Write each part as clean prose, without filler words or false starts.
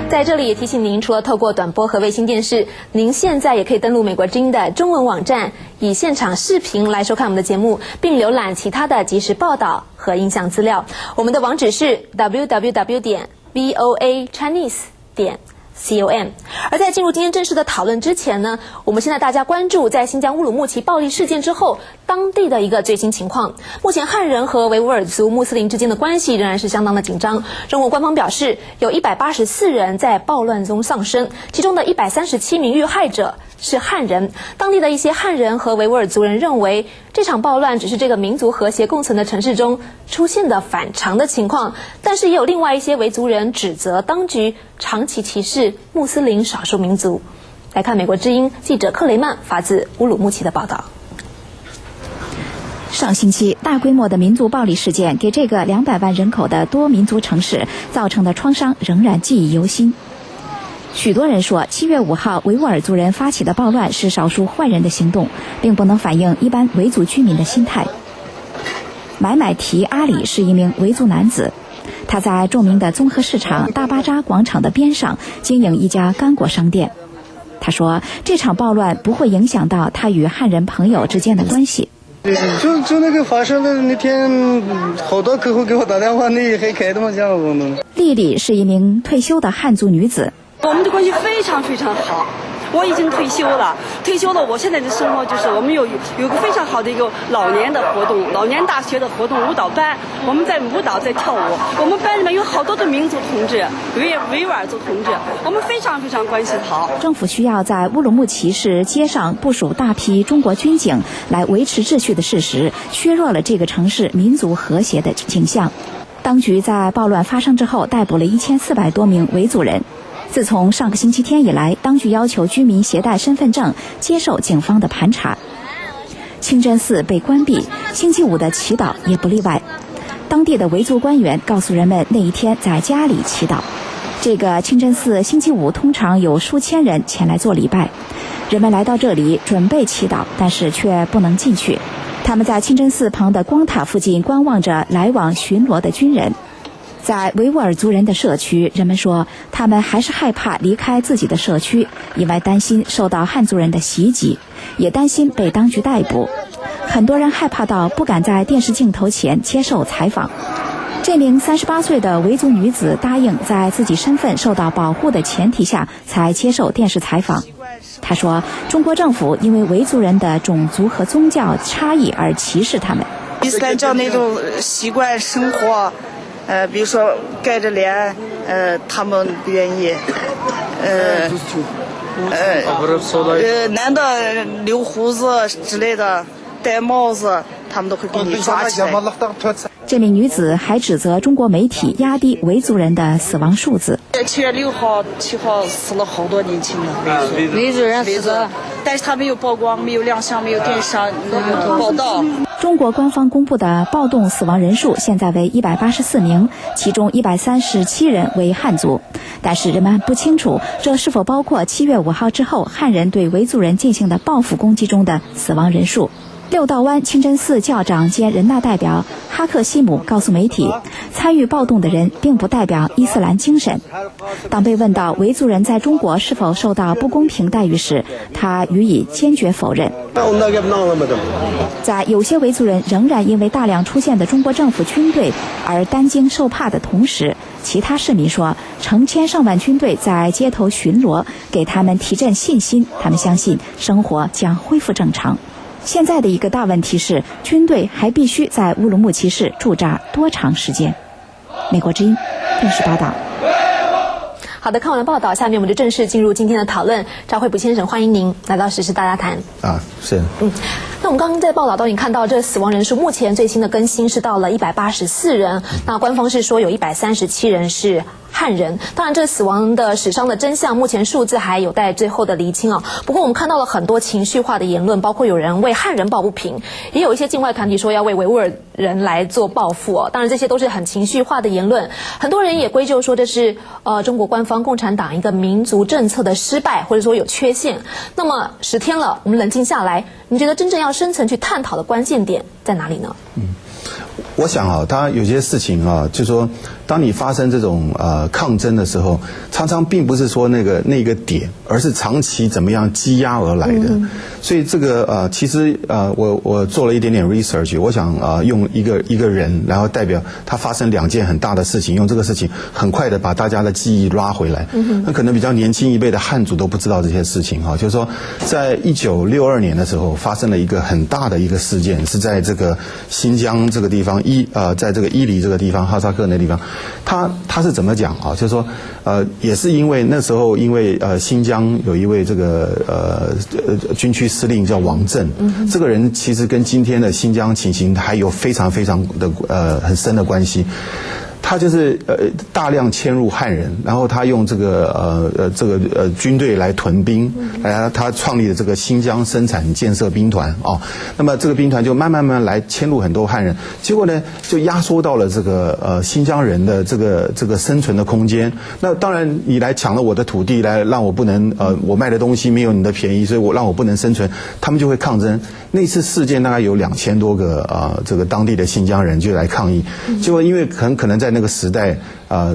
在这里也提醒您，除了透过短波和卫星电视，您现在也可以登录美国之音的中文网站，以现场视频来收看我们的节目，并浏览其他的即时报道和音像资料。我们的网址是 www.voachinese.com。而在进入今天正式的讨论之前呢，我们先带大家关注在新疆乌鲁木齐暴力事件之后当地的一个最新情况。目前汉人和维吾尔族穆斯林之间的关系仍然是相当的紧张。中国官方表示，有184人在暴乱中丧生，其中的137名遇害者是汉人。当地的一些汉人和维吾尔族人认为，这场暴乱只是这个民族和谐共存的城市中出现的反常的情况，但是也有另外一些维族人指责当局长期歧视穆斯林少数民族。来看美国之音记者克雷曼发自乌鲁木齐的报道。上星期，大规模的民族暴力事件给这个200万人口的多民族城市造成的创伤仍然记忆犹新。许多人说，7月5号维吾尔族人发起的暴乱是少数坏人的行动，并不能反映一般维族居民的心态。买买提阿里是一名维族男子，他在著名的综合市场大巴扎广场的边上经营一家干果商店。他说，这场暴乱不会影响到他与汉人朋友之间的关系。就那个发生的那天，好多客户给我打电话，你还开的吗？家伙呢？丽丽是一名退休的汉族女子。我们的关系非常非常好，我已经退休了，我现在的生活就是我们有个非常好的一个老年的活动，老年大学的活动舞蹈班，我们在舞蹈在跳舞，我们班里面有好多的民族同志，维吾尔族同志，我们非常非常关系好。政府需要在乌鲁木齐市街上部署大批中国军警来维持秩序的事实，削弱了这个城市民族和谐的景象。当局在暴乱发生之后逮捕了1400多名维族人。自从上个星期天以来，当局要求居民携带身份证接受警方的盘查。清真寺被关闭，星期五的祈祷也不例外。当地的维族官员告诉人们，那一天在家里祈祷。这个清真寺星期五通常有数千人前来做礼拜，人们来到这里准备祈祷，但是却不能进去。他们在清真寺旁的光塔附近观望着来往巡逻的军人。在维吾尔族人的社区，人们说他们还是害怕离开自己的社区，因为担心受到汉族人的袭击，也担心被当局逮捕。很多人害怕到不敢在电视镜头前接受采访。这名38岁的维族女子答应在自己身份受到保护的前提下才接受电视采访。她说，中国政府因为维族人的种族和宗教差异而歧视他们。伊斯兰教那种习惯生活，比如说盖着脸，他们不愿意，男的留胡子之类的，戴帽子，他们都会给你抓起来。这名女子还指责中国媒体压低维族人的死亡数字。7月6号、7号死了好多年轻的维族人死了，但是他没有曝光，没有亮相，没有电视上报道。中国官方公布的暴动死亡人数现在为184名，其中137人为汉族。但是人们不清楚这是否包括7月5号之后汉人对维族人进行的报复攻击中的死亡人数。六道湾清真寺教长兼人大代表哈克西姆告诉媒体，参与暴动的人并不代表伊斯兰精神。当被问到维族人在中国是否受到不公平待遇时，他予以坚决否认。在有些维族人仍然因为大量出现的中国政府军队而担惊受怕的同时，其他市民说，成千上万军队在街头巡逻，给他们提振信心，他们相信生活将恢复正常。现在的一个大问题是，军队还必须在乌鲁木齐市驻扎多长时间？美国之音电视报道。好的，看完了报道，下面我们就正式进入今天的讨论。赵惠普先生，欢迎您来到时事大家谈。是。那我们刚刚在报道都已经看到，这死亡人数目前最新的更新是到了184人。那官方是说有137人是汉人。当然，这死亡的死伤的真相，目前数字还有待最后的厘清啊。不过我们看到了很多情绪化的言论，包括有人为汉人抱不平，也有一些境外团体说要为维吾尔人来做报复哦。当然，这些都是很情绪化的言论。很多人也归咎说这是中国官方共产党一个民族政策的失败，或者说有缺陷。那么10天了，我们冷静下来，你觉得真正要深层去探讨的关键点在哪里呢？我想啊，当然有些事情啊，就是说当你发生这种抗争的时候，常常并不是说那个点，而是长期怎么样积压而来的。所以这个其实我做了一点点 research， 我想用一个人，然后代表他发生2件很大的事情，用这个事情很快的把大家的记忆拉回来。那可能比较年轻一辈的汉族都不知道这些事情哈，就是说在1962年的时候发生了一个很大的一个事件，是在这个新疆这个地方在这个伊犁这个地方，哈萨克那地方，他是怎么讲啊？就是说也是因为那时候因为新疆有一位这个军区司令叫王震，这个人其实跟今天的新疆情形还有非常非常的很深的关系。他就是大量迁入汉人，然后他用这个军队来屯兵，他创立了这个新疆生产建设兵团啊。那么这个兵团就慢慢来迁入很多汉人，结果呢就压缩到了这个新疆人的这个生存的空间。那当然你来抢了我的土地，来让我不能我卖的东西没有你的便宜，所以让我不能生存，他们就会抗争。那次事件大概有2000多个这个当地的新疆人就来抗议，结果因为可能在那个时代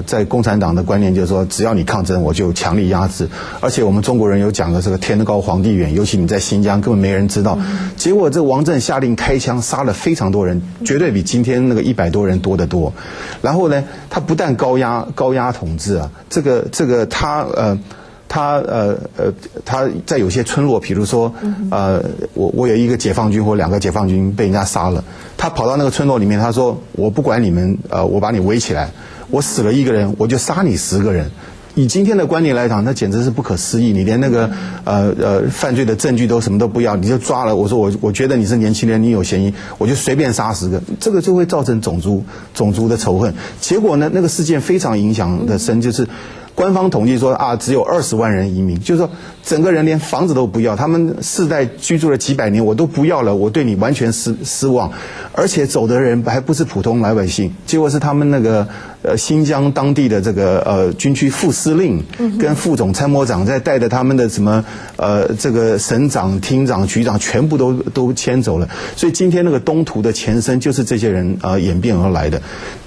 在共产党的观念就是说，只要你抗争，我就强力压制。而且我们中国人有讲的这个天高皇帝远，尤其你在新疆根本没人知道。结果这个王震下令开枪，杀了非常多人，绝对比今天那个100多人多得多。然后呢，他不但高压统治啊，这个他在有些村落，比如说我有一个解放军或2个解放军被人家杀了，他跑到那个村落里面，他说我不管你们我把你围起来，我死了1个人我就杀你10个人。以今天的观念来讲，那简直是不可思议。你连那个犯罪的证据什么都不要，你就抓了。我说我觉得你是年轻人，你有嫌疑，我就随便杀10个，这个就会造成种族的仇恨。结果呢，那个事件非常影响的深，就是官方统计说只有20万人移民，就是说整个人连房子都不要，他们世代居住了几百年，我都不要了，我对你完全失望。而且走的人还不是普通老百姓，结果是他们那个新疆当地的这个军区副司令跟副总参谋长在带着他们的什么这个省长、厅长、局长全部都迁走了。所以今天那个东突的前身就是这些人演变而来的。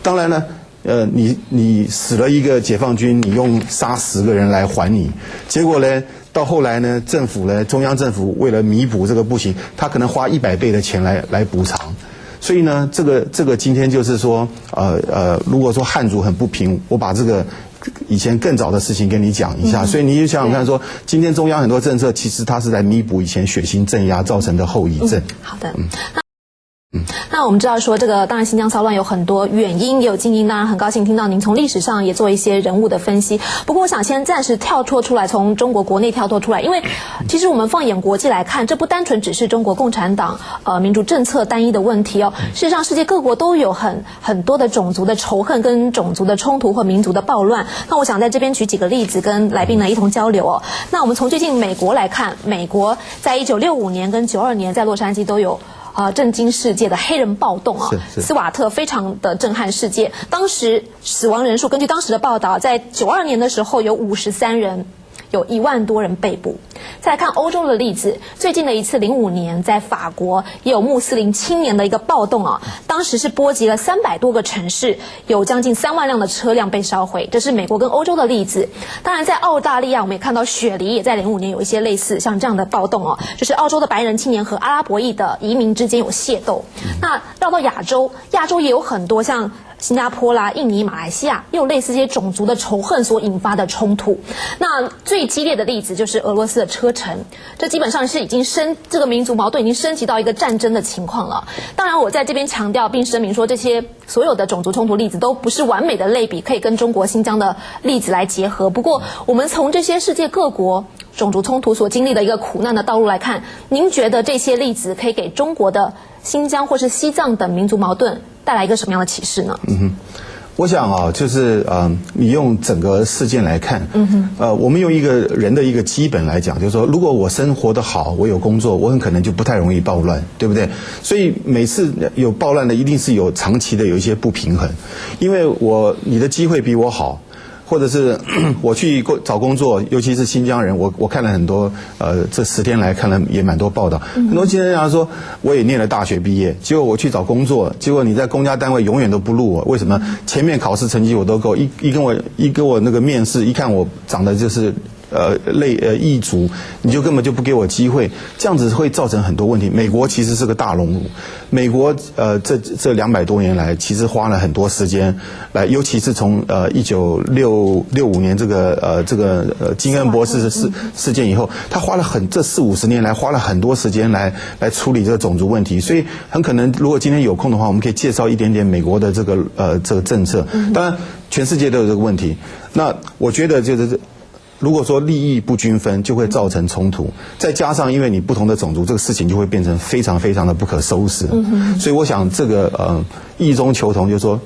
当然呢。你死了1个解放军，你用杀10个人来还你，结果呢，到后来呢，中央政府为了弥补这个不行，他可能花100倍的钱来补偿。所以呢，这个今天就是说，如果说汉族很不平，我把这个以前更早的事情跟你讲一下，所以你就想想看说，今天中央很多政策其实它是来弥补以前血腥镇压造成的后遗症。好的。那我们知道说，这个当然新疆骚乱有很多原因，也有近因。当然很高兴听到您从历史上也做一些人物的分析。不过我想先暂时跳脱出来，从中国国内跳脱出来，因为其实我们放眼国际来看，这不单纯只是中国共产党民主政策单一的问题哦。事实上，世界各国都有很多的种族的仇恨、跟种族的冲突或民族的暴乱。那我想在这边举几个例子，跟来宾呢一同交流哦。那我们从最近美国来看，美国在1965年跟92年在洛杉矶都有震惊世界的黑人暴动啊，斯瓦特非常的震撼世界。当时死亡人数根据当时的报道，在92年的时候有53人，有1万多人被捕。再来看欧洲的例子，最近的一次05年在法国也有穆斯林青年的一个暴动啊，当时是波及了300多个城市，有将近3万辆的车辆被烧毁。这是美国跟欧洲的例子。当然在澳大利亚我们也看到雪梨也在05年有一些类似像这样的暴动哦，就是澳洲的白人青年和阿拉伯裔的移民之间有械斗。那绕到亚洲也有很多像新加坡啦、印尼、马来西亚也有类似这些种族的仇恨所引发的冲突。那最激烈的例子就是俄罗斯的车臣，这基本上是已经这个民族矛盾已经升级到一个战争的情况了。当然我在这边强调并声明说，这些所有的种族冲突例子都不是完美的类比，可以跟中国新疆的例子来结合。不过我们从这些世界各国种族冲突所经历的一个苦难的道路来看，您觉得这些例子可以给中国的新疆或是西藏等民族矛盾带来一个什么样的启示呢？我想就是你用整个事件来看，我们用一个人的一个基本来讲，就是说，如果我生活得好，我有工作，我很可能就不太容易暴乱，对不对？所以每次有暴乱的，一定是有长期的有一些不平衡，因为你的机会比我好。或者是我去找工作，尤其是新疆人，我看了很多这10天来看了也蛮多报道，很多新疆人说我也念了大学毕业，结果我去找工作，结果你在公家单位永远都不录我，为什么？前面考试成绩我都够，一跟我那个面试，一看我长得就是异族，你就根本就不给我机会，这样子会造成很多问题。美国其实是个大熔炉，美国这200多年来，其实花了很多时间来，尤其是从1965年这个金恩博士事件以后，他花了这40-50年来花了很多时间来处理这个种族问题，所以很可能如果今天有空的话，我们可以介绍一点点美国的这个政策。当然，全世界都有这个问题。那我觉得就是。如果说利益不均分，就会造成冲突。再加上因为你不同的种族，这个事情就会变成非常非常的不可收拾。所以我想这个异中求同，就是说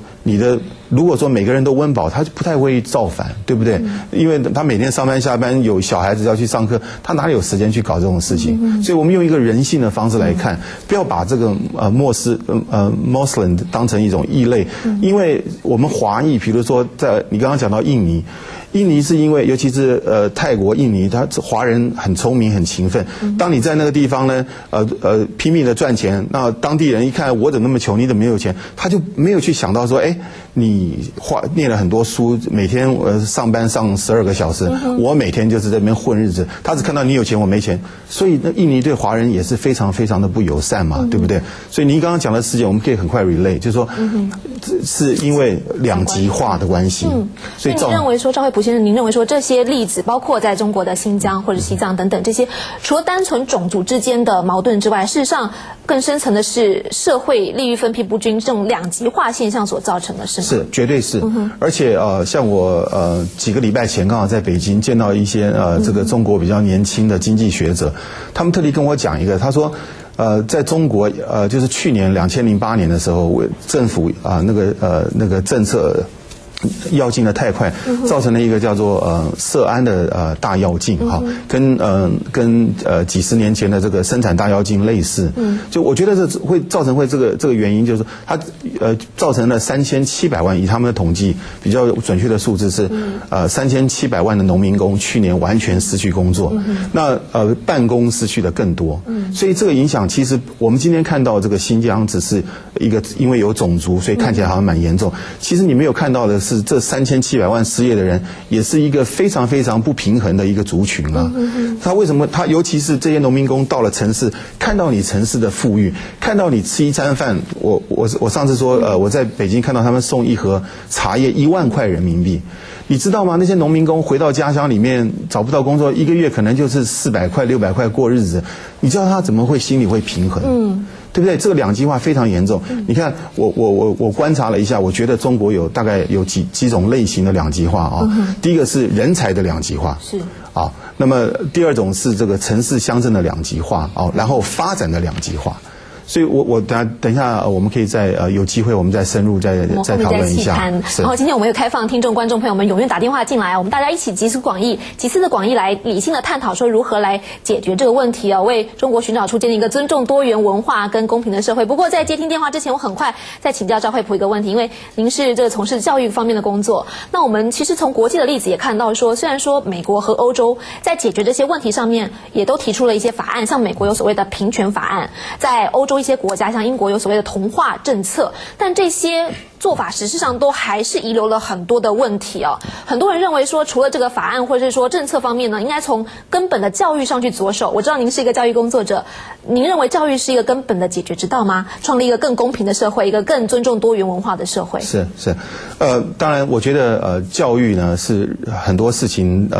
如果说每个人都温饱，他就不太会造反，对不对？因为他每天上班下班，有小孩子要去上课，他哪里有时间去搞这种事情？所以我们用一个人性的方式来看，不要把这个Muslim 当成一种异类，因为我们华裔，比如说在你刚刚讲到印尼是因为，尤其是泰国、印尼，他华人很聪明、很勤奋。当你在那个地方呢，拼命的赚钱，那当地人一看我怎么那么穷，你怎么没有钱？他就没有去想到说，哎，你念了很多书，每天上班上12个小时，我每天就是在那边混日子。他只看到你有钱，我没钱，所以那印尼对华人也是非常非常的不友善嘛，对不对？所以您刚刚讲的事情，我们可以很快 relate， 就是说，是因为两极化的关系，所以你认为说赵惠普先生，您认为说这些例子，包括在中国的新疆或者西藏等等这些，除了单纯种族之间的矛盾之外，事实上更深层的是社会利益分配不均这种两极化现象所造成的，是吗？是，绝对是。而且像我几个礼拜前刚好在北京见到一些这个中国比较年轻的经济学者，他们特地跟我讲一个，他说。在中国，就是去年2008年的时候，政府那个政策要进的太快，造成了一个叫做涉安的大跃进哈，跟几十年前的这个生产大跃进类似。就我觉得这会造成这个原因，就是它造成了3700万，以他们的统计比较准确的数字是3700万的农民工去年完全失去工作，那办公失去的更多。所以这个影响其实我们今天看到这个新疆只是一个因为有种族，所以看起来好像蛮严重。其实你没有看到的是这3700万失业的人，也是一个非常非常不平衡的一个族群啊。他为什么尤其是这些农民工到了城市，看到你城市的富裕，看到你吃一餐饭，我上次说我在北京看到他们送一盒茶叶1万块人民币。你知道吗？那些农民工回到家乡里面找不到工作，一个月可能就是400块、600块过日子，你知道他怎么会心里会平衡？对不对？这个两极化非常严重。你看，我观察了一下，我觉得中国大概有几种类型的两极化啊。第一个是人才的两极化，是啊。那么第二种是这个城市乡镇的两极化啊，然后发展的两极化。所以我等一下我们可以有机会我们再深入再讨论一下。然后今天我们又开放听众观众朋友们踊跃打电话进来，我们大家一起集思广益来理性的探讨说如何来解决这个问题为中国寻找出建立一个尊重多元文化跟公平的社会。不过在接听电话之前，我很快再请教赵惠普一个问题，因为您是这个从事教育方面的工作，那我们其实从国际的例子也看到说，虽然说美国和欧洲在解决这些问题上面也都提出了一些法案，像美国有所谓的平权法案，在欧洲一些国家像英国有所谓的同化政策，但这些做法实质上都还是遗留了很多的问题很多人认为说，除了这个法案或者是说政策方面呢，应该从根本的教育上去着手。我知道您是一个教育工作者，您认为教育是一个根本的解决之道吗？创立一个更公平的社会，一个更尊重多元文化的社会。是，当然，我觉得教育呢是很多事情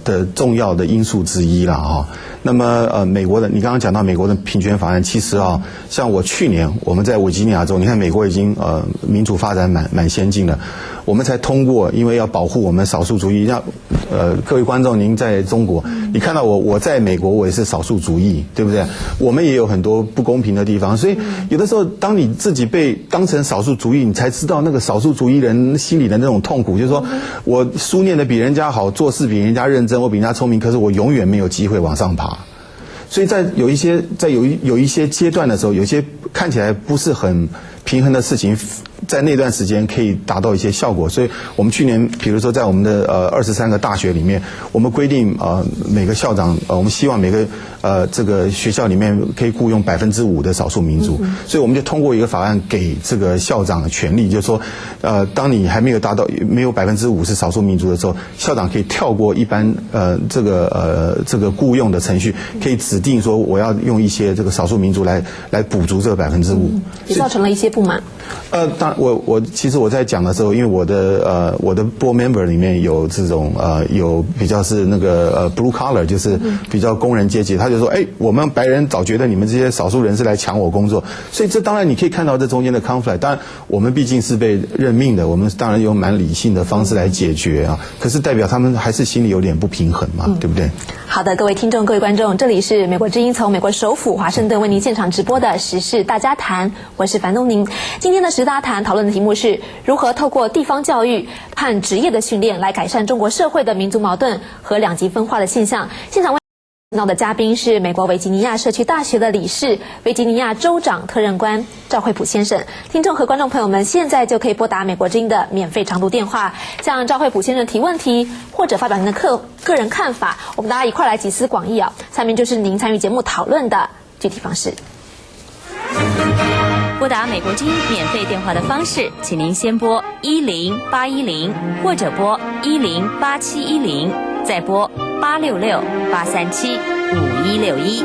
的重要的因素之一啦那么美国的，你刚刚讲到美国的平权法案，其实像我去年我们在维吉尼亚州，你看美国已经民主发展蛮先进的，我们才通过，因为要保护我们少数族裔。让各位观众，您在中国，你看到我在美国，我也是少数族裔，对不对？我们也有很多不公平的地方，所以有的时候，当你自己被当成少数族裔，你才知道那个少数族裔人心里的那种痛苦，就是说我书念得比人家好，做事比人家认真，我比人家聪明，可是我永远没有机会往上爬。所以有一些阶段的时候，有一些看起来不是很平衡的事情，在那段时间可以达到一些效果。所以我们去年比如说在我们的23个大学里面，我们规定每个校长我们希望每个这个学校里面可以雇佣5%的少数民族，所以我们就通过一个法案给这个校长的权利，就是说当你还没有达到没有5%是少数民族的时候，校长可以跳过一般这个雇佣的程序，可以指定说我要用一些这个少数民族来补足这个5%，也造成了一些不满。当我其实我在讲的时候，因为我的 board member 里面有这种有比较是那个blue collar， 就是比较工人阶级，他就说，我们白人早觉得你们这些少数人是来抢我工作，所以这当然你可以看到这中间的 conflict。当然我们毕竟是被任命的，我们当然用蛮理性的方式来解决啊，可是代表他们还是心里有点不平衡嘛，对不对？好的，各位听众、各位观众，这里是美国之音从美国首府华盛顿为您现场直播的时事大家谈，我是樊东宁。今天的时事大家谈讨论的题目是如何透过地方教育和职业的训练来改善中国社会的民族矛盾和两极分化的现象。现场到的嘉宾是美国维吉尼亚社区大学的理事、维吉尼亚州长特任官赵惠普先生。听众和观众朋友们现在就可以拨打美国之音的免费长途电话，向赵惠普先生提问题或者发表您的个人看法，我们大家一块来集思广益啊。下面就是您参与节目讨论的具体方式。拨打美国之音免费电话的方式，请您先拨10810，或者拨1087110，再拨866-837-5161。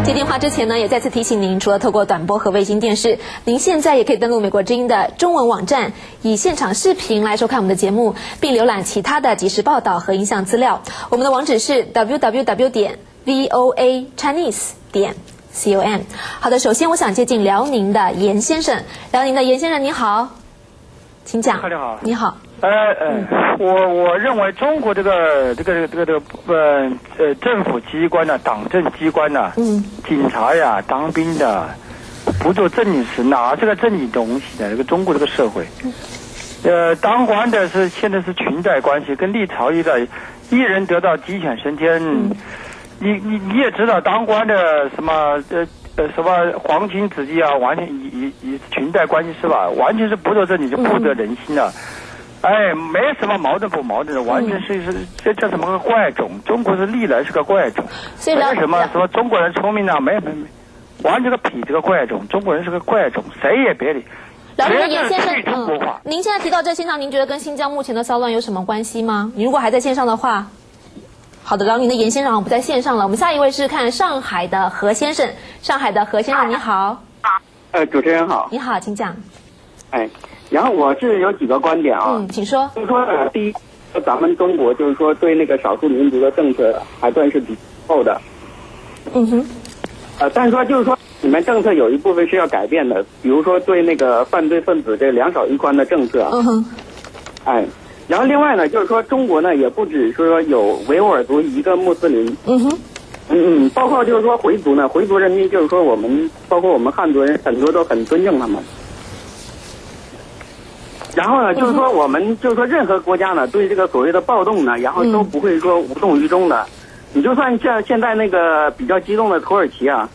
接电话之前呢，也再次提醒您，除了透过短波和卫星电视，您现在也可以登录美国之音的中文网站，以现场视频来收看我们的节目，并浏览其他的即时报道和音像资料。我们的网址是 www.voachinese.com。好的，首先我想接近辽宁的严先生。辽宁的严先生，你好，请讲。大家好。你好。我认为中国这个政府机关呢，党政机关呢，警察呀，当兵的，不做正经事，哪是个正经东西呢？这个中国这个社会，当官的现在是裙带关系，跟历朝一代，一人得道鸡犬升天。你也知道，当官的什么皇亲子弟啊，完全以裙带关系是吧？完全是不做正经，就不得人心了。没什么矛盾不矛盾的，完全是这叫什么个怪种？中国是历来是个怪种。所以为什么说中国人聪明呢？没，完全个痞子个怪种。中国人是个怪种，谁也别理。辽宁的严先生，您现在提到这现象，您觉得跟新疆目前的骚乱有什么关系吗？你如果还在线上的话，好的，辽宁的严先生好像不在线上了。我们下一位是看上海的何先生。上海的何先生，你好。主持人好。你好，请讲。然后我是有几个观点啊，请说。就是说第一，咱们中国就是说对那个少数民族的政策还算是比较厚的。但是说就是说你们政策有一部分是要改变的，比如说对那个犯罪分子这2少1宽的政策。然后另外呢，就是说中国呢也不只是说有维吾尔族一个穆斯林。包括就是说回族呢，回族人民就是说包括我们汉族人很多都很尊敬他们。然后呢，就是说我们就是说任何国家呢，对这个所谓的暴动呢，然后都不会说无动于衷的。你就算像现在那个比较激动的土耳其啊，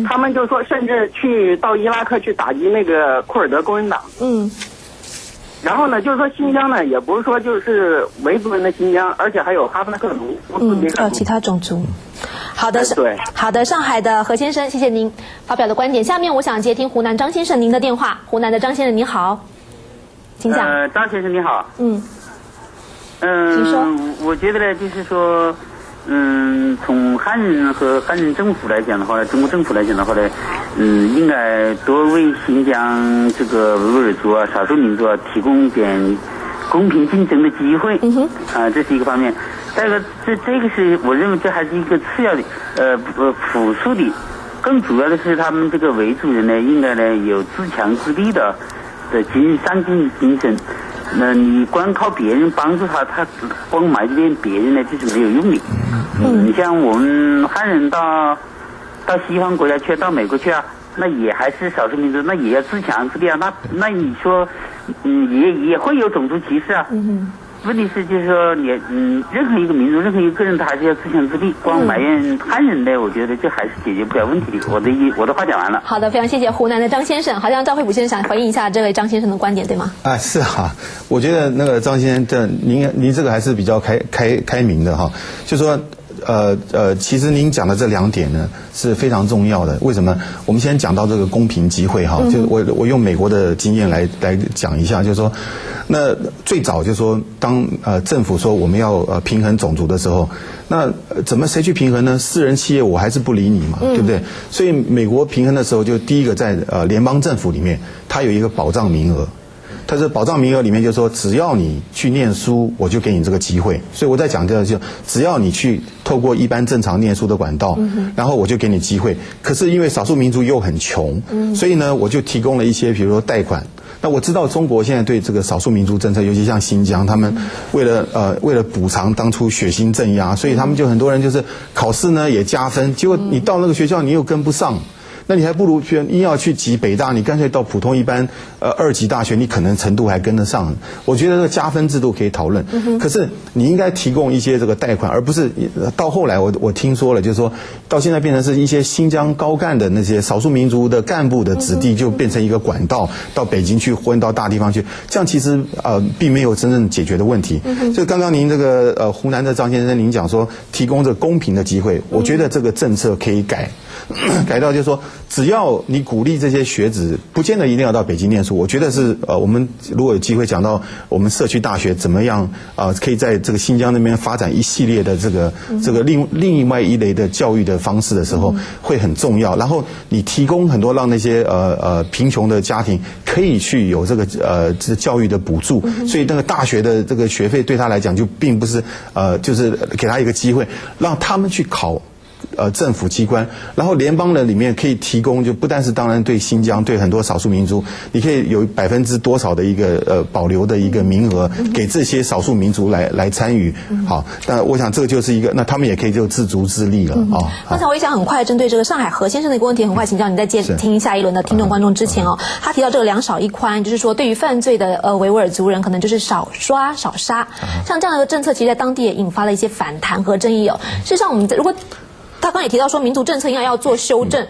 他们就说甚至到伊拉克去打击那个库尔德工人党。然后呢，就是说新疆呢，也不是说就是维族人的新疆，而且还有哈萨克族、其他种族。好的，对，好的，上海的何先生，谢谢您发表的观点。下面我想接听湖南张先生您的电话。湖南的张先生，你好。请讲。张先生你好。请说。我觉得呢，就是说，从汉人和汉人政府来讲的话，中国政府来讲的话呢，应该多为新疆这个维吾尔族啊、少数民族啊提供点公平竞争的机会。这是一个方面。再一个，这个是我认为这还是一个次要的，辅助的。更主要的是，他们这个维族人呢，应该呢有自强自立的上进精神。那你光靠别人帮助他光埋怨别人呢，这是没有用的。你像我们汉人到西方国家去，到美国去啊，那也还是少数民族，那也要自强自立啊。那你说，也会有种族歧视啊。问题是就是说你任何一个民族任何一个人他还是要自强自立，光埋怨汉人的，我觉得这还是解决不了问题的。我的话讲完了。好的，非常谢谢湖南的张先生。好像赵惠普先生想回应一下这位张先生的观点，对吗？啊，是啊，我觉得那个张先生这您这个还是比较开明的哈，就说。其实您讲的这2点呢是非常重要的。为什么？我们先讲到这个公平机会哈，就我用美国的经验来讲一下，就是说，那最早就是说，当政府说我们要平衡种族的时候，那谁去平衡呢？私人企业我还是不理你嘛，对不对？所以美国平衡的时候，就第一个在联邦政府里面，它有一个保障名额。它是保障名额里面就是说，只要你去念书，我就给你这个机会。所以我在讲这个，就只要你去透过一般正常念书的管道，然后我就给你机会。可是因为少数民族又很穷，所以呢，我就提供了一些，比如说贷款。那我知道中国现在对这个少数民族政策，尤其像新疆，他们为了补偿当初血腥镇压，所以他们就很多人就是考试呢也加分，结果你到那个学校你又跟不上。那你还不如硬要去挤北大，你干脆到普通一般2级大学，你可能程度还跟得上。我觉得这个加分制度可以讨论，可是你应该提供一些这个贷款，而不是到后来我听说了，就是说到现在变成是一些新疆高干的那些少数民族的干部的子弟就变成一个管道到北京去混到大地方去，这样其实并没有真正解决的问题。所以刚刚您这个湖南的张先生您讲说提供这个公平的机会，我觉得这个政策可以改到就是说，只要你鼓励这些学子，不见得一定要到北京念书。我觉得是我们如果有机会讲到我们社区大学怎么样可以在这个新疆那边发展一系列的这个另外一类的教育的方式的时候，会很重要。然后你提供很多让那些贫穷的家庭可以去有这个教育的补助，所以那个大学的这个学费对他来讲就并不是就是给他一个机会，让他们去考。政府机关，然后联邦的里面可以提供，就不但是当然对新疆对很多少数民族，你可以有多少的一个保留的一个名额给这些少数民族来参与。好，但我想这个就是一个，那他们也可以就自足自立了啊。刚才我也想很快针对这个上海何先生的一个问题，很快请教你在听下一轮的听众观众之前他提到这个2少1宽，就是说对于犯罪的维吾尔族人可能就是少抓少杀，像这样的一个政策，其实在当地也引发了一些反弹和争议事实上，我们如果他刚也提到说，民族政策应该要做修正。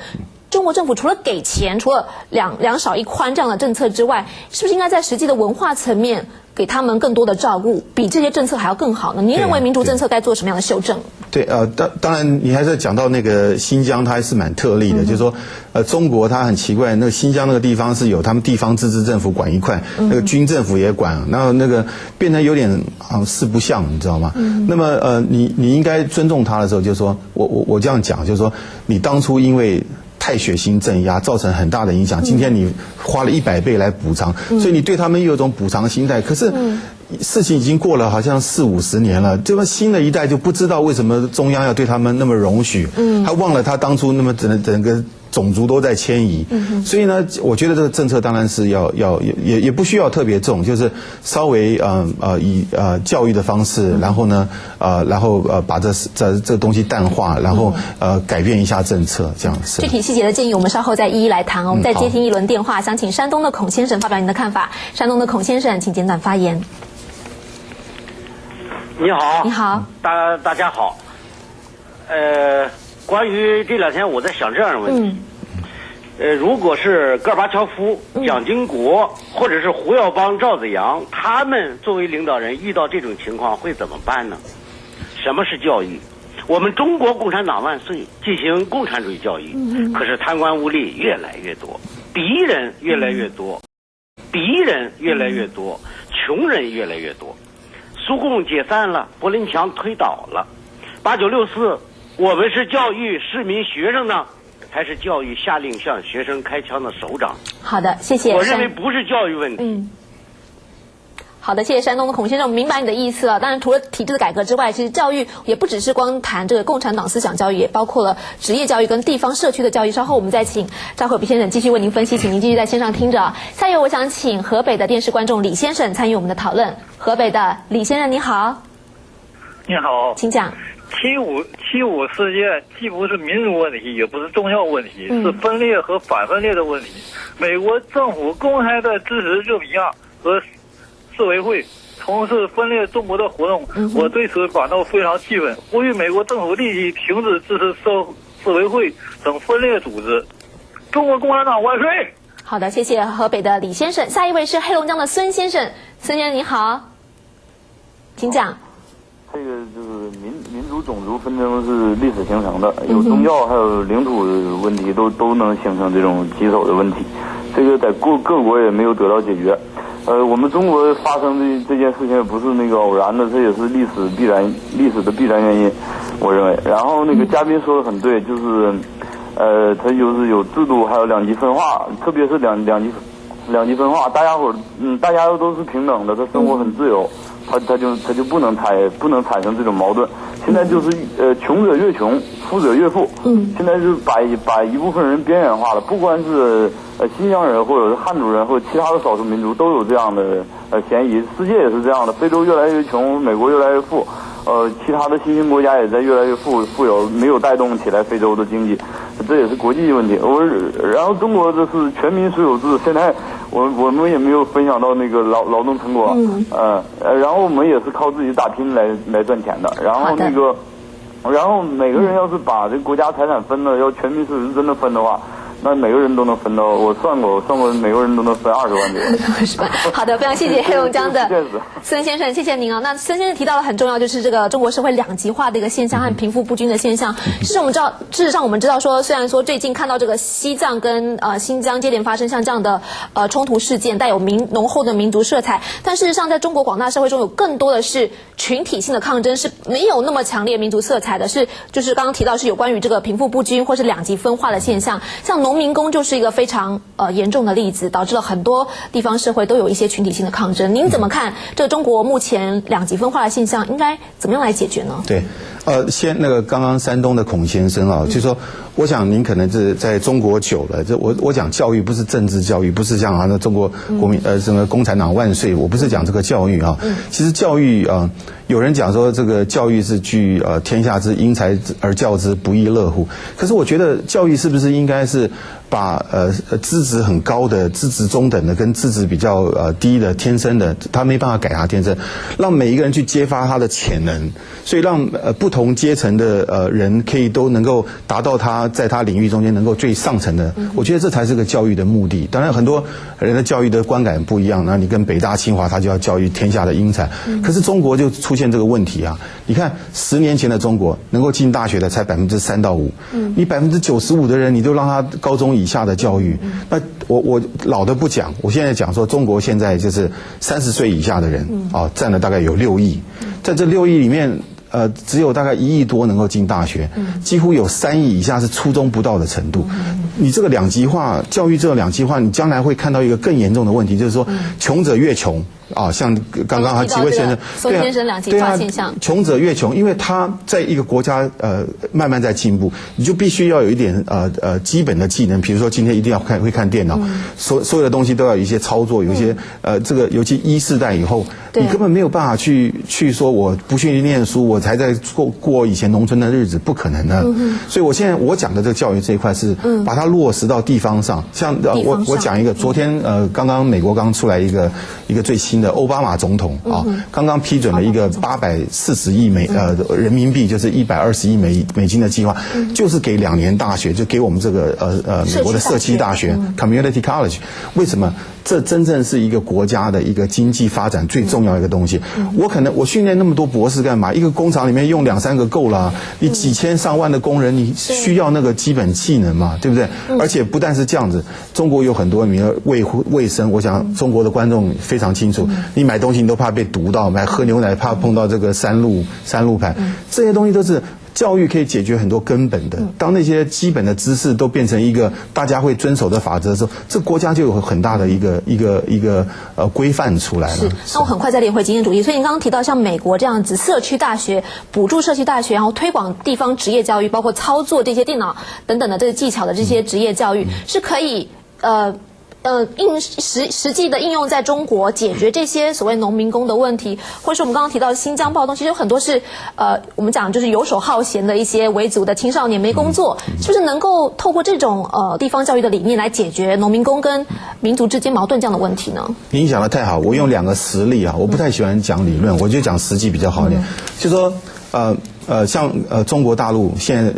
中国政府除了给钱，除了2少1宽这样的政策之外，是不是应该在实际的文化层面给他们更多的照顾，比这些政策还要更好呢？您认为民族政策该做什么样的修正？对，当然，你还是讲到那个新疆，它还是蛮特例的，就是说，中国它很奇怪，那个新疆那个地方是有他们地方自治政府管一块，那个军政府也管，然后那个变成有点四不像，你知道吗？那么你应该尊重他的时候，就是说我这样讲，就是说，你当初因为太血腥镇压，造成很大的影响。今天你花了100倍来补偿，所以你对他们有一种补偿心态。可是事情已经过了好像40-50年了，这么新的一代就不知道为什么中央要对他们那么容许，他忘了他当初那么整个种族都在迁移，所以呢，我觉得这个政策当然是也不需要特别重，就是稍微以教育的方式，然后呢把这东西淡化，然后改变一下政策，这样是。具体细节的建议我们稍后再一一来谈我们再接听一轮电话，想请山东的孔先生发表您的看法。山东的孔先生，请简短发言。你好，你好，大家好。关于这2天我在想这样的问题，如果是戈尔巴乔夫、蒋经国，或者是胡耀邦、赵紫阳，他们作为领导人遇到这种情况会怎么办呢？什么是教育？我们中国共产党万岁，进行共产主义教育，可是贪官污吏越来越多，敌人越来越多，穷人越来越多。苏共解散了，柏林墙推倒了，8964，我们是教育市民学生呢，还是教育下令向学生开枪的首长？好的，谢谢。我认为不是教育问题。好的，谢谢山东的孔先生，我们明白你的意思了。当然，除了体制的改革之外，其实教育也不只是光谈这个共产党思想教育，也包括了职业教育跟地方社区的教育。稍后我们再请赵慧比先生继续为您分析，请您继续在线上听着。下一位，我想请河北的电视观众李先生参与我们的讨论。河北的李先生，你好。你好，请讲。75世界既不是民族问题，也不是宗教问题，是分裂和反分裂的问题。美国政府公开的支持热比亚和世委会，从事分裂中国的活动，我对此感到非常气愤，呼吁美国政府立即停止支持社委会等分裂组织。中国共产党万岁！好的，谢谢河北的李先生。下一位是黑龙江的孙先生，孙先生你好，请讲。这个就是民族种族纷争是历史形成的，有宗教还有领土问题都能形成这种棘手的问题，这个在各国也没有得到解决。我们中国发生这件事情也不是那个偶然的，这也是历史的必然原因，我认为。然后那个嘉宾说的很对，就是它就是有制度，还有两极分化，特别是两极分化，大家都是平等的，他生活很自由。他就不能产生这种矛盾。现在就是穷者越穷，富者越富。现在是把一部分人边缘化了，不管是新疆人或者是汉族人或者其他的少数民族都有这样的嫌疑。世界也是这样的，非洲越来越穷，美国越来越富，其他的新兴国家也在越来越富有，没有带动起来非洲的经济，这也是国际问题。然后中国这是全民所有制，现在我们也没有分享到那个劳动成果，然后我们也是靠自己打拼来赚钱的，然后每个人要是把这国家财产分了，要全民所有制真的分的话，那每个人都能分到，我算过每个人都能分20万多。好的，非常谢谢黑龙江的孙先生，谢谢您啊。那孙先生提到了很重要，就是这个中国社会两极化的一个现象和贫富不均的现象。事实上我们知道说，虽然说最近看到这个西藏跟新疆接连发生像这样的冲突事件，带有浓厚的民族色彩，但事实上在中国广大社会中有更多的是群体性的抗争，是没有那么强烈民族色彩的，就是刚刚提到是有关于这个贫富不均或是两极分化的现象，像农民工就是一个非常严重的例子，导致了很多地方社会都有一些群体性的抗争。您怎么看这个中国目前两极分化的现象应该怎么样来解决呢？对，先那个刚刚山东的孔先生啊，就说我想您可能是在中国久了，这我讲教育不是政治教育，不是像那中国国民什么共产党万岁，我不是讲这个教育啊。其实教育有人讲说这个教育是居天下之英才而教之，不亦乐乎。可是我觉得教育是不是应该是把资质很高的、资质中等的跟资质比较低的天生的，他没办法改他天生，让每一个人去揭发他的潜能，所以让不同阶层的人可以都能够达到他在他领域中间能够最上层的。我觉得这才是个教育的目的。当然很多人的教育的观感不一样，那你跟北大清华他就要教育天下的英才，可是中国就出现这个问题啊。你看10年前的中国能够进大学的才3%到5%，你95%的人你就让他高中以下的教育，那我老的不讲，我现在讲说中国现在就是30岁以下的人占了大概有6亿，在这6亿里面只有大概1亿多能够进大学，几乎有3亿以下是初中不到的程度。你这个两极化教育，这个两极化，你将来会看到一个更严重的问题，就是说穷者越穷。像刚刚几位先生，孙先生两极化现象，穷者越穷，因为他在一个国家慢慢在进步，你就必须要有一点基本的技能，比如说今天一定要会看电脑，所有的东西都要有一些操作，有一些这个尤其1世代以后，你根本没有办法去说我不去念书，我才在过以前农村的日子，不可能的。所以我讲的这个教育这一块是把它落实到地方上，像我讲一个，昨天刚刚美国刚出来一个最新的奥巴马总统刚刚批准了一个840亿人民币，就是120亿美金的计划，就是给2年大学，就给我们这个美国的社区大学 Community College。为什么？这真正是一个国家的一个经济发展最重要的一个东西。我训练那么多博士干嘛？一个工厂里面用2-3个够了，你几千上万的工人，你需要那个基本技能嘛，对不对？而且不但是这样子，中国有很多卫生，我想中国的观众非常清楚，你买东西你都怕被毒到，喝牛奶怕碰到这个山路牌，这些东西都是教育可以解决很多根本的。当那些基本的知识都变成一个大家会遵守的法则的时候，这国家就有很大的一个规范出来了。是，那我很快再连回经验主义。所以您刚刚提到像美国这样子社区大学，补助社区大学，然后推广地方职业教育，包括操作这些电脑等等的这个技巧的这些职业教育，是可以实际的应用在中国解决这些所谓农民工的问题，或者是我们刚刚提到的新疆暴动，其实有很多是我们讲就是游手好闲的一些维族的青少年没工作，是不是能够透过这种地方教育的理念来解决农民工跟民族之间矛盾这样的问题呢？您讲的太好，我用2个实例啊，我不太喜欢讲理论，我就讲实际比较好一点。就说像中国大陆现在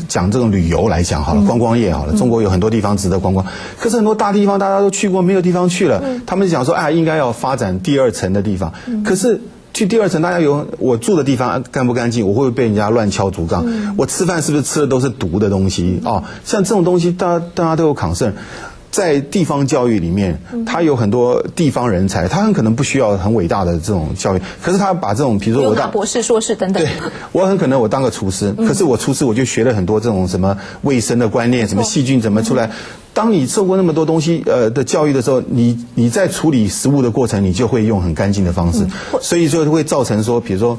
讲这种旅游来讲好了，观光业好了，中国有很多地方值得观光，可是很多大地方大家都去过，没有地方去了，他们讲说应该要发展第2层的地方，可是去第2层，大家有我住的地方干不干净？我会不会被人家乱敲竹杠？我吃饭是不是吃的都是毒的东西？像这种东西，大家都有 concern。在地方教育里面，他有很多地方人才，他很可能不需要很伟大的这种教育，可是他把这种，比如说我当博士、硕士等等，对，我很可能我当个厨师，可是我厨师我就学了很多这种什么卫生的观念，什么细菌怎么出来。当你受过那么多东西的教育的时候，你在处理食物的过程，你就会用很干净的方式，所以就会造成说，比如说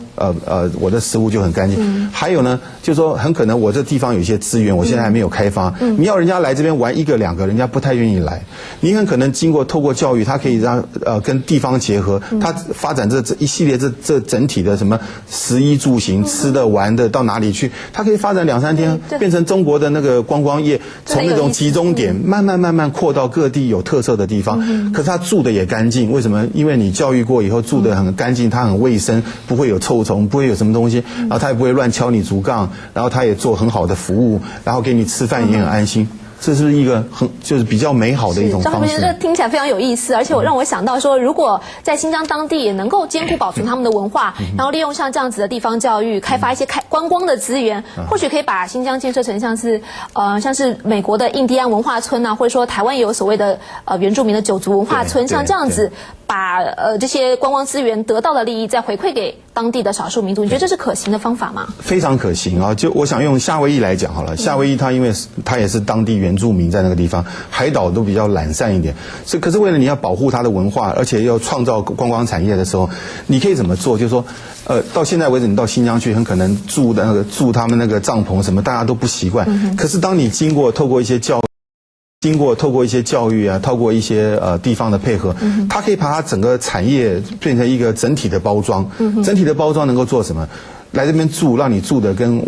我的食物就很干净。还有呢，就是说很可能我这地方有一些资源，我现在还没有开发，你要人家来这边玩1个2个，人家不太愿意来。你很可能透过教育，它可以让跟地方结合，它发展这一系列这整体的什么食衣住行、吃的玩的到哪里去，它可以发展2、3天，变成中国的那个观光业，从那种集中点。慢慢扩到各地有特色的地方，可是他住的也干净，为什么？因为你教育过以后住得很干净，他很卫生，不会有臭虫，不会有什么东西，然后他也不会乱敲你竹杠，然后他也做很好的服务，然后给你吃饭也很安心。这是一个就是比较美好的一种方式。这听起来非常有意思，而且让我想到说，如果在新疆当地也能够兼顾保存他们的文化，然后利用像这样子的地方教育，开发一些观光的资源，或许可以把新疆建设成像是美国的印第安文化村啊，或者说台湾也有所谓的原住民的9族文化村，像这样子把这些观光资源得到的利益再回馈给当地的少数民族，你觉得这是可行的方法吗？非常可行啊！就我想用夏威夷来讲好了，夏威夷它因为它也是当地原住民在那个地方，海岛都比较懒散一点，可是为了你要保护它的文化，而且要创造观光产业的时候，你可以怎么做？就是说，到现在为止，你到新疆去，很可能住他们那个帐篷什么，大家都不习惯。可是当你透过一些教育啊，透过一些地方的配合，它可以把它整个产业变成一个整体的包装。整体的包装能够做什么？来这边住，让你住的跟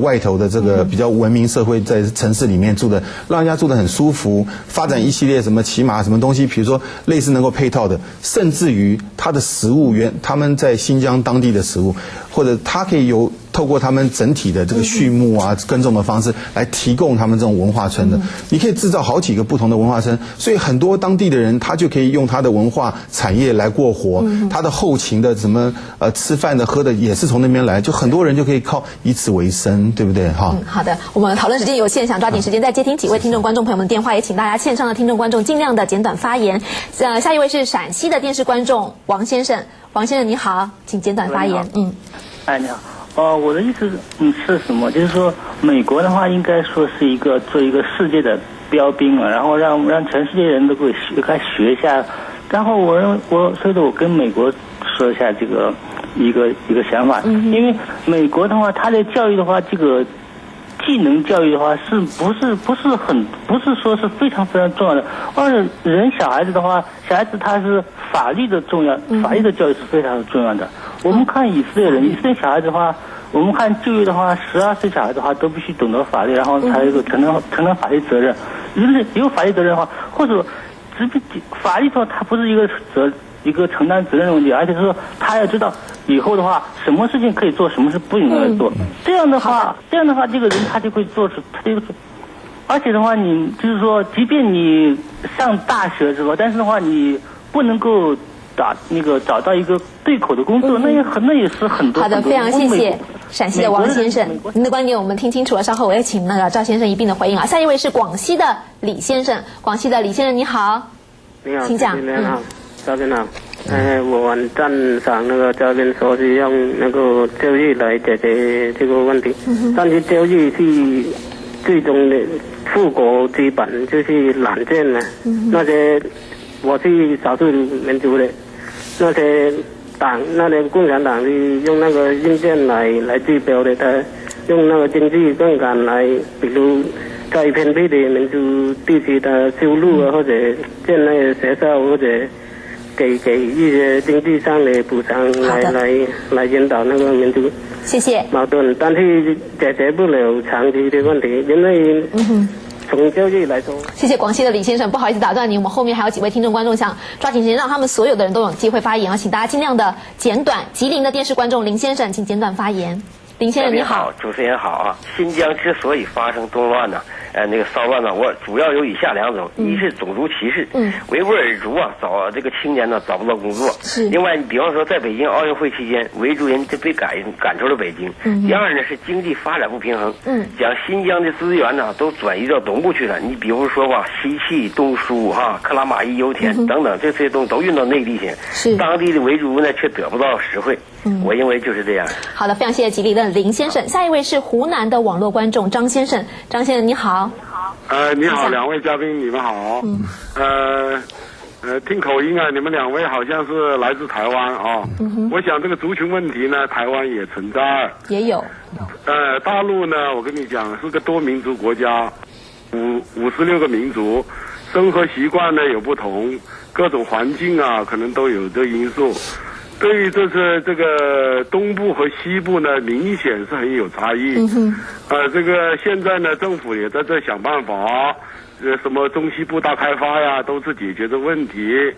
外头的这个比较文明社会在城市里面住的，让人家住得很舒服，发展一系列什么骑马什么东西，比如说类似能够配套的，甚至于它的食物他们在新疆当地的食物，或者它可以透过他们整体的这个畜牧啊、耕种的方式来提供他们这种文化村的，你可以制造好几个不同的文化村，所以很多当地的人他就可以用他的文化产业来过活，他的后勤的什么吃饭的喝的也是从那边来，就很多人就可以以此为生，对不对？哈。好的，我们讨论时间有限，想抓紧时间再接听几位听众观众朋友们的电话，也请大家线上的听众观众尽量的简短发言。下一位是陕西的电视观众王先生，王先生你好，请简短发言。你好。我的意思是什么？就是说，美国的话应该说是做一个世界的标兵了，然后让全世界人都可以学一下。然后所以说我跟美国说一下这个一个想法，因为美国的话，它的教育的话，这个技能教育的话，不是说是非常非常重要的。而小孩子的话，小孩子他是法律的重要，法律的教育是非常重要的。我们看以色列小孩子的话，我们看就业的话，12岁小孩的话都必须懂得法律，然后才有承担法律责任。有法律责任的话，或者法律的话，它不是一个承担责任的问题，而且是说他要知道以后的话，什么事情可以做，什么事不应该做。这样的话，这个人他就会做出，而且的话，你就是说，即便你上大学之后，但是的话，你不能够找到一个对口的工作，那也是很多。好的，非常谢谢陕西的王先生，您的观点我们听清楚了，稍后我也请赵先生一并的回应啊。下一位是广西的李先生，广西的李先生你好，你好，请讲。嘉宾好，我很赞赏那个嘉宾说是用那个教育来解决这个问题，但是教育是最终的富国之本，就是懒见的那些。我是少数民族的，那些共产党是用那个硬件来治标的，他用那个经济杠杆来，比如在偏僻的民族地区的修路啊，或者建那个学校，或者给一些经济上的补偿来引导那个民族。谢谢。矛盾，但是解决不了长期的问题，因为从教育来说。谢谢广西的李先生，不好意思打断您，我们后面还有几位听众观众想抓紧时间，让他们所有的人都有机会发言啊，请大家尽量的简短。吉林的电视观众林先生，请简短发言。林先生你好，主持人好啊。新疆之所以发生动乱呢，那个骚乱呢，我主要有以下两种，一是种族歧视，维吾尔族啊找这个青年呢找不到工作，是。另外，你比方说在北京奥运会期间，维族人就被赶出了北京。第二呢是经济发展不平衡，将新疆的资源呢都转移到东部去了。你比如说吧，西气、东苏哈、克拉玛依油田等等这些东西都运到内地去，是。当地的维族呢却得不到实惠。我认为就是这样。好的，非常谢谢吉林的林先生。下一位是湖南的网络观众张先生。张先生你好。你好，两位嘉宾，你们好。听口音啊，你们两位好像是来自台湾啊。我想这个族群问题呢，台湾也存在，也有。大陆呢，我跟你讲是个多民族国家，56个民族，生活习惯呢有不同，各种环境啊，可能都有这因素。对于这个东部和西部呢，明显是很有差异。这个现在呢，政府也在这想办法，什么中西部大开发呀，都是解决这问题。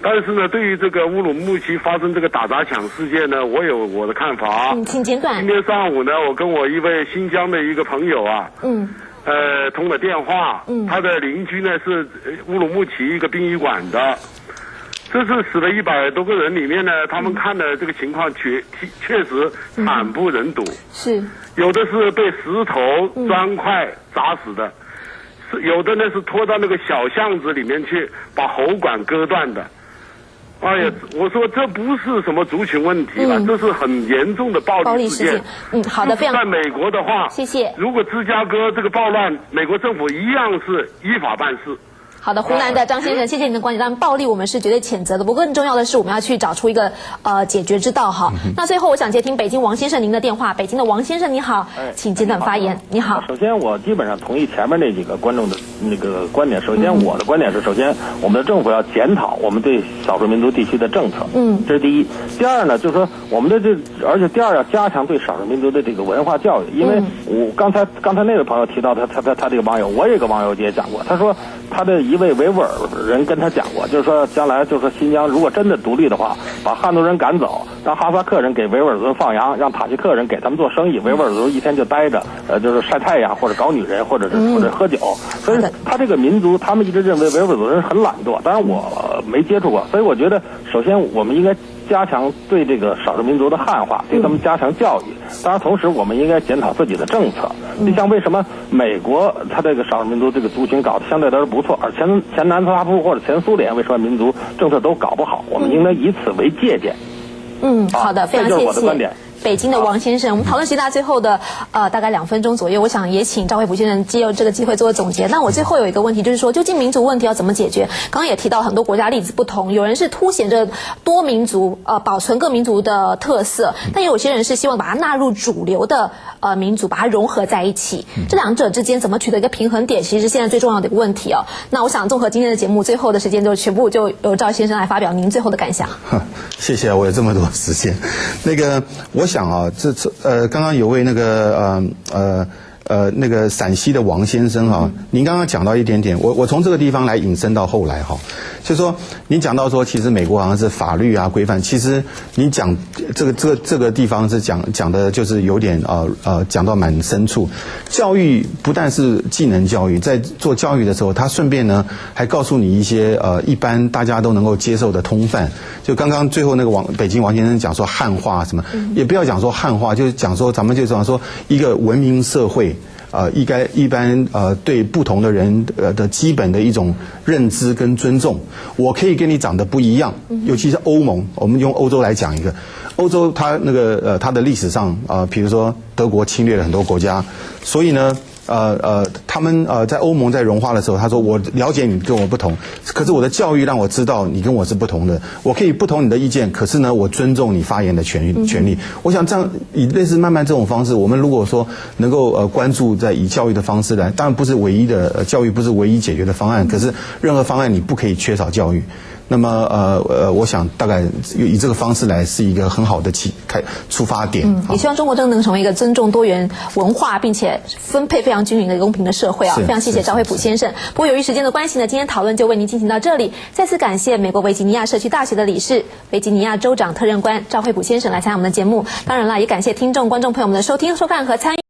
但是呢，对于这个乌鲁木齐发生这个打砸抢事件呢，我有我的看法。请简短。今天上午呢，我跟我一位新疆的一个朋友啊，通了电话。他的邻居呢是乌鲁木齐一个殡仪馆的。这次死了100多个人里面呢，他们看的这个情况确实惨不忍睹。是，有的是被石头、砖块砸死的，有的呢是拖到那个小巷子里面去，把喉管割断的。哎呀，我说这不是什么族群问题了，这是很严重的暴力事件。好的，非常。在美国的话，谢谢。如果芝加哥这个暴乱，美国政府一样是依法办事。好的，湖南的张先生，谢谢您的观点。当然，暴力我们是绝对谴责的，不过更重要的是，我们要去找出一个解决之道哈。那最后，我想接听北京王先生您的电话。北京的王先生，你好，请简短发言。你好。首先，我基本上同意前面那几个观众的那个观点。首先，我的观点是，首先我们的政府要检讨我们对少数民族地区的政策，这是第一。第二呢，就是说我们的而且第二要加强对少数民族的这个文化教育，因为我刚才那个朋友提到他这个网友，我有个网友也讲过，他说他的一位维吾尔人跟他讲过，就是说将来就是说新疆如果真的独立的话，把汉族人赶走，让哈萨克人给维吾尔族人放羊，让塔吉克人给他们做生意，维吾尔族一天就待着，就是晒太阳或者搞女人或者喝酒。所以他这个民族，他们一直认为维吾尔族人很懒惰，当然我没接触过，所以我觉得首先我们应该加强对这个少数民族的汉化，对他们加强教育。当然，同时我们应该检讨自己的政策。就像为什么美国它这个少数民族这个族群搞得相对来说不错，而前南斯拉夫或者前苏联为什么民族政策都搞不好？我们应该以此为借鉴。好的，非常谢谢。这就是我的观点。北京的王先生，我们讨论时间最后的大概2分钟左右，我想也请赵惠普先生借由这个机会做个总结。那我最后有一个问题，就是说究竟民族问题要怎么解决？刚刚也提到很多国家例子不同，有人是凸显着多民族保存各民族的特色，但有些人是希望把它纳入主流的民族，把它融合在一起。这两者之间怎么取得一个平衡点，其实是现在最重要的一个问题哦。那我想综合今天的节目，最后的时间就全部就由赵先生来发表您最后的感想。谢谢，我有这么多时间。那个我想啊，刚刚有位那个那个陕西的王先生哈，您刚刚讲到一点点，我从这个地方来引申到后来哈，就是说您讲到说，其实美国好像是法律啊规范，其实你讲这个地方是讲的就是有点讲到蛮深处。教育不但是技能教育，在做教育的时候，他顺便呢还告诉你一些一般大家都能够接受的通范。就刚刚最后那个北京王先生讲说汉化什么，也不要讲说汉化，就是讲说咱们就讲说一个文明社会。一般对不同的人的基本的一种认知跟尊重，我可以跟你长得不一样，尤其是欧盟，我们用欧洲来讲一个，欧洲它那个它的历史上比如说德国侵略了很多国家，所以呢他们在欧盟在融化的时候，他说我了解你跟我不同，可是我的教育让我知道你跟我是不同的，我可以不同你的意见，可是呢，我尊重你发言的权利。我想这样以类似慢慢这种方式，我们如果说能够关注在以教育的方式来，当然不是唯一的教育不是唯一解决的方案，可是任何方案你不可以缺少教育。那么我想大概以这个方式来是一个很好的出发点。也希望中国真的能成为一个尊重多元文化并且分配非常均匀的公平的社会啊！非常谢谢赵惠普先生。不过由于时间的关系呢，今天讨论就为您进行到这里。再次感谢美国维吉尼亚社区大学的理事、维吉尼亚州长特任官赵惠普先生来参加我们的节目。当然了，也感谢听众观众朋友们的收听、收看和参与。